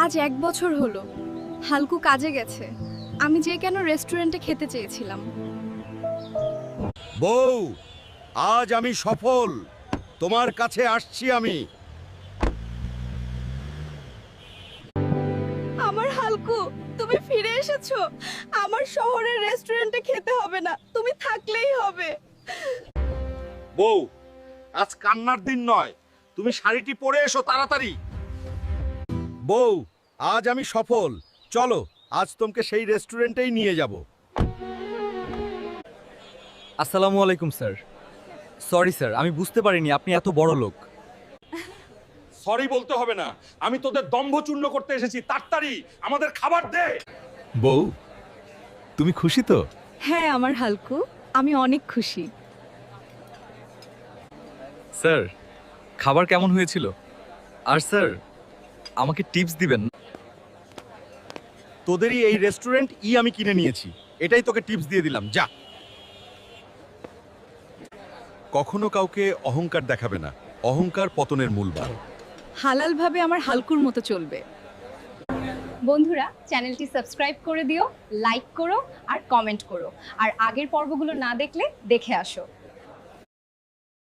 আজ 1 বছর হলো হালকু কাজে গেছে। আমি যে কেন রেস্টুরেন্টে খেতে চেয়েছিলাম। বউ, আজ আমি সফল। তোমার কাছে আসছি আমি। আমার হালকু, তুমি ফিরে এসেছো। আমার শহরের রেস্টুরেন্টে খেতে হবে না, তুমি থাকলেই হবে। বউ, আজ কান্নার দিন নয়, তুমি শাড়িটি পরে এসো তাড়াতাড়ি। বউ, আজ আমি সফল। চলো, আজ তোমাকে সেই রেস্টুরেন্টেই নিয়ে যাব। আসসালামু আলাইকুম স্যার। সরি স্যার, আমি বুঝতে পারিনি আপনি এত বড় লোক। সরি বলতে হবে না, আমি তোদের দম্ভ চূর্ণ করতে এসেছি। তাড়াতাড়ি আমাদের খাবার দে। বউ, তুমি খুশি তো? হ্যাঁ আমার হালকু, আমি অনেক খুশি। স্যার, খাবার কেমন হয়েছিল? আর স্যার, আমাকে টিপস দিবেন। তোদেরই এই রেস্টুরেন্ট আমি কিনে নিয়েছি, এটাই তোকে টিপস দিয়ে দিলাম। যা। কখনো কাউকে অহংকার দেখাবে না, অহংকার পতনের মূল বার। হালালভাবে আমার হালকুর মতো চলবে। বন্ধুরা, চ্যানেলটি সাবস্ক্রাইব করে দিও, লাইক করো আর কমেন্ট করো। আর আগের পর্বগুলো না দেখলে দেখে আসো।